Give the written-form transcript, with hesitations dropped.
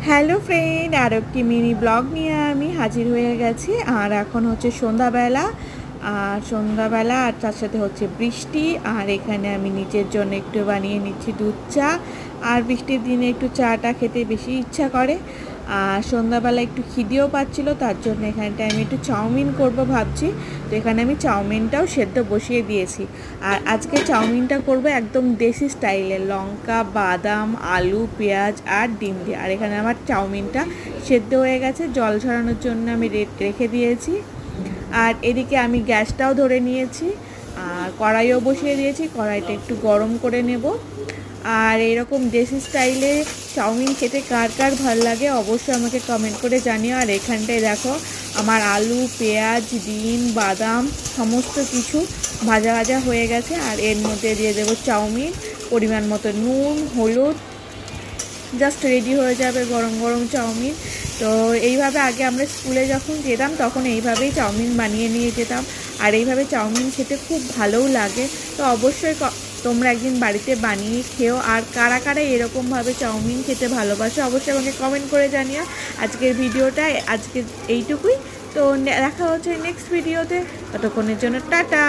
Hello friend, আর একটি mini blog নিয়ে আমি হাজির হয়ে গেছি। আর এখন হচ্ছে সন্ধ্যাবেলা, আর তার সাথে হচ্ছে বৃষ্টি। আর এখানে আমি নিজের জন্য একটু বানিয়ে নিচ্ছি দুধ চা। আর বৃষ্টির দিনে একটু চাটা খেতে বেশি ইচ্ছা করে। আর সন্ধ্যাবেলা একটু খিদেও পাচ্ছিল, তার জন্য এখানটায় আমি একটু চাউমিন করব ভাবছি। তো এখানে আমি চাউমিনটাও সেদ্ধ বসিয়ে দিয়েছি। আর আজকে চাউমিনটা করব একদম দেশি স্টাইলে, লঙ্কা, বাদাম, আলু, পেঁয়াজ আর ডিম দিয়ে। আর এখানে আমার চাউমিনটা সেদ্ধ হয়ে গেছে, জল ঝরানোর জন্য আমি রেখে দিয়েছি। আর এদিকে আমি গ্যাসটাও ধরে নিয়েছি, আর কড়াইও বসিয়ে দিয়েছি। কড়াইটা একটু গরম করে নেব। আর এরকম দেশি স্টাইলে চাউমিন খেতে কার কার ভালো লাগে অবশ্যই আমাকে কমেন্ট করে জানিও। আর এখানটায় দেখো আমার আলু, পেঁয়াজ, ডিম, বাদাম সমস্ত কিছু ভাজা ভাজা হয়ে গেছে। আর এর মধ্যে দিয়ে দেবো চাউমিন, পরিমাণ মতো নুন, হলুদ, জাস্ট রেডি হয়ে যাবে গরম গরম চাউমিন। তো এইভাবে আগে আমরা স্কুলে যখন যেতাম তখন এইভাবেই চাউমিন বানিয়ে নিয়ে যেতাম। আর এইভাবে চাউমিন খেতে খুব ভালোও লাগে। তো অবশ্যই তোমরা একদিন বাড়িতে বানিয়ে খেও। আর কারা কারা এরকমভাবে চাউমিন খেতে ভালোবাসো অবশ্যই আমাকে কমেন্ট করে জানিও। আজকের ভিডিওটা আজকে এইটুকুই। তো দেখা হচ্ছে নেক্সট ভিডিওতে। ততক্ষণের জন্য টাটা।